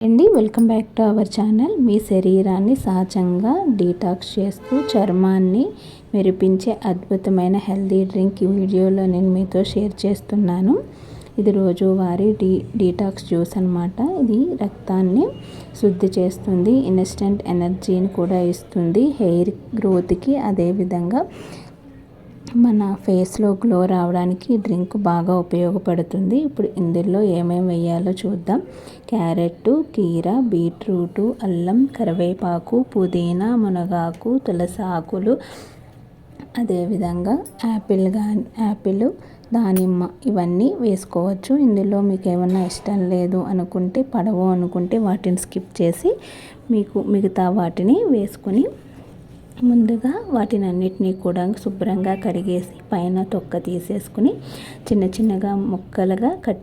Welcome back to our channel. మీ శరీరాన్ని సహజంగా డీటాక్స్ చేస్తూ చర్మాన్ని మెరిపించే అద్భుతమైన హెల్తీ డ్రింక్ ఈ వీడియోలో నేను మీతో షేర్ చేస్తున్నాను. ఇది రోజువారీ డీటాక్స్ జ్యూస్ అన్నమాట. ఇది రక్తాన్ని శుద్ధి చేస్తుంది, ఇన్స్టెంట్ ఎనర్జీని కూడా ఇస్తుంది, హెయిర్ గ్రోత్కి, అదేవిధంగా మన ఫేస్లో గ్లో రావడానికి ఈ డ్రింక్ బాగా ఉపయోగపడుతుంది. ఇప్పుడు ఇందులో ఏమేమి వేయాలో చూద్దాం. క్యారెట్, కీర, బీట్రూటు, అల్లం, కరివేపాకు, పుదీనా, మునగాకు, తులసి ఆకులు, అదేవిధంగా యాపిల్, దానిమ్మ ఇవన్నీ వేసుకోవచ్చు. ఇందులో మీకు ఏమన్నా ఇష్టం లేదు అనుకుంటే, పడవు అనుకుంటే వాటిని స్కిప్ చేసి మీకు మిగతా వాటిని వేసుకొని ముందుగా వాటిని అన్నిటినీ కూడా శుభ్రంగా కడిగేసి పైన తొక్క తీసేసుకుని చిన్న చిన్నగా ముక్కలుగా కట్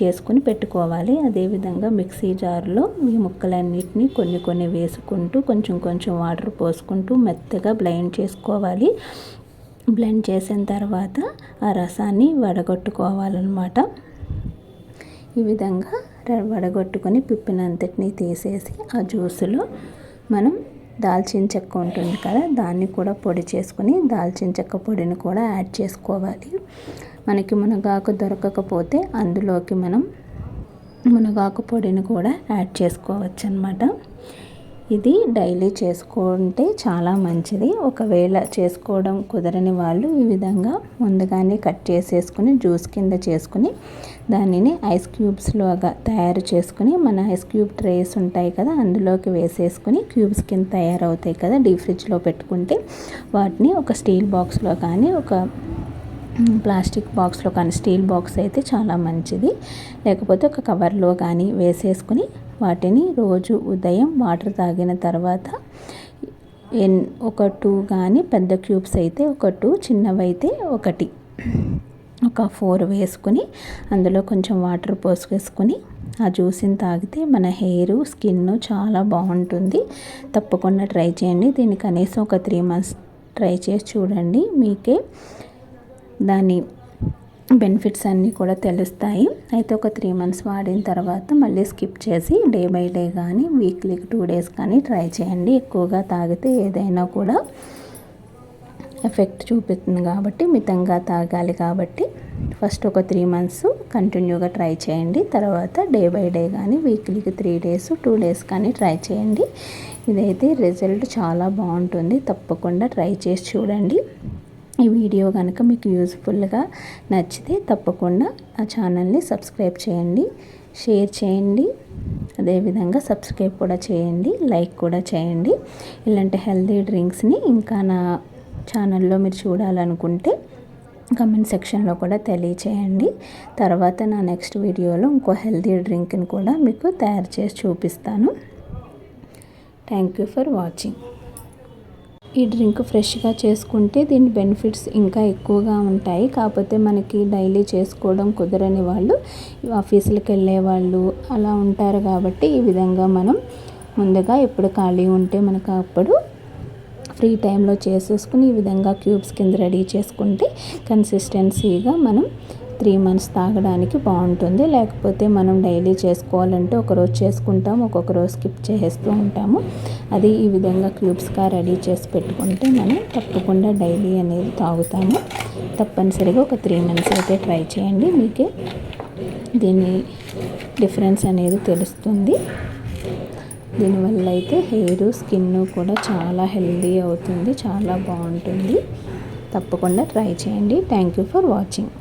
చేసుకుని పెట్టుకోవాలి. అదేవిధంగా మిక్సీ జార్లో ఈ ముక్కలన్నిటినీ కొన్ని వేసుకుంటూ కొంచెం వాటర్ పోసుకుంటూ మెత్తగా బ్లెండ్ చేసుకోవాలి. బ్లెండ్ చేసిన తర్వాత ఆ రసాన్ని వడగొట్టుకోవాలన్నమాట. ఈ విధంగా వడగొట్టుకొని పిప్పినంతటినీ తీసేసి ఆ జ్యూసులో మనం దాల్చిన చెక్క ఉంటుంది కదా, దాన్ని కూడా పొడి చేసుకుని దాల్చిన చెక్క పొడిని కూడా యాడ్ చేసుకోవాలి. మనకి మునగాకు దొరకకపోతే అందులోకి మనం మునగాకు పొడిని కూడా యాడ్ చేసుకోవచ్చు అన్నమాట. ఇది డైలీ చేసుకుంటే చాలా మంచిది. ఒకవేళ చేసుకోవడం కుదరని వాళ్ళు ఈ విధంగా ముందుగానే కట్ చేసేసుకుని జ్యూస్ కింద చేసుకుని దానిని ఐస్ క్యూబ్స్లోగా తయారు చేసుకుని మన ఐస్ క్యూబ్ ట్రేస్ ఉంటాయి కదా, అందులోకి వేసేసుకుని క్యూబ్స్ కింద తయారవుతాయి కదా, డీప్ ఫ్రిడ్జ్లో పెట్టుకుంటే వాటిని ఒక స్టీల్ బాక్స్లో కానీ ఒక ప్లాస్టిక్ బాక్స్లో కానీ, స్టీల్ బాక్స్ అయితే చాలా మంచిది, లేకపోతే ఒక కవర్లో కానీ వేసేసుకుని వాటిని రోజు ఉదయం వాటర్ తాగిన తర్వాత ఒక 2 కానీ, పెద్ద క్యూబ్స్ అయితే ఒక 2, చిన్నవైతే ఒక 4 వేసుకుని అందులో కొంచెం వాటర్ పోసుకేసుకుని ఆ జ్యూస్ని తాగితే మన హెయిర్, స్కిన్ చాలా బాగుంటుంది. తప్పకుండా ట్రై చేయండి. దీన్ని కనీసం ఒక 3 months ట్రై చేసి చూడండి. మీకే దాని బెనిఫిట్స్ అన్నీ కూడా తెలుస్తాయి. అయితే ఒక 3 months వాడిన తర్వాత మళ్ళీ స్కిప్ చేసి డే బై డే కానీ వీక్లీకి 2 days కానీ ట్రై చేయండి. ఎక్కువగా తాగితే ఏదైనా కూడా ఎఫెక్ట్ చూపిస్తుంది కాబట్టి మితంగా తాగాలి. కాబట్టి ఫస్ట్ ఒక 3 months కంటిన్యూగా ట్రై చేయండి. తర్వాత డే బై డే కానీ వీక్లీకి 3 days 2 days కానీ ట్రై చేయండి. ఇదైతే రిజల్ట్ చాలా బాగుంటుంది. తప్పకుండా ట్రై చేసి చూడండి. ఈ వీడియో కనుక మీకు యూజ్ఫుల్గా నచ్చితే తప్పకుండా ఆ ఛానల్ని సబ్స్క్రైబ్ చేయండి, షేర్ చేయండి, అదేవిధంగా సబ్స్క్రైబ్ కూడా చేయండి, లైక్ కూడా చేయండి. ఇలాంటి హెల్తీ డ్రింక్స్ని ఇంకా నా ఛానల్లో మీరు చూడాలనుకుంటే కమెంట్ సెక్షన్లో కూడా తెలియచేయండి. తర్వాత నా నెక్స్ట్ వీడియోలో ఇంకో హెల్తీ డ్రింక్ని కూడా మీకు తయారు చేసి చూపిస్తాను. Thank you for watching. ఈ డ్రింక్ ఫ్రెష్గా చేసుకుంటే దీని బెనిఫిట్స్ ఇంకా ఎక్కువగా ఉంటాయి. కాకపోతే మనకి డైలీ చేసుకోవడం కుదరని వాళ్ళు, ఆఫీసులకు వెళ్ళే వాళ్ళు అలా ఉంటారు కాబట్టి ఈ విధంగా మనం ముందుగా ఎప్పుడు ఖాళీ ఉంటే మనకు అప్పుడు ఫ్రీ టైంలో చేసేసుకుని ఈ విధంగా క్యూబ్స్ కింద రెడీ చేసుకుంటే కన్సిస్టెన్సీగా మనం 3 months తాగడానికి బాగుంటుంది. లేకపోతే మనం డైలీ చేసుకోవాలంటే ఒకరోజు చేసుకుంటాం, ఒక్కొక్క రోజు స్కిప్ చేస్తూ ఉంటాము. అది ఈ విధంగా క్యూబ్స్గా రెడీ చేసి పెట్టుకుంటే మనం తప్పకుండా డైలీ అనేది తాగుతాము. తప్పనిసరిగా ఒక 3 months అయితే ట్రై చేయండి. మీకే దీని డిఫరెన్స్ అనేది తెలుస్తుంది. దీనివల్ల అయితే హెయిర్, స్కిన్ కూడా చాలా హెల్తీ అవుతుంది, చాలా బాగుంటుంది. తప్పకుండా ట్రై చేయండి. Thank you for watching.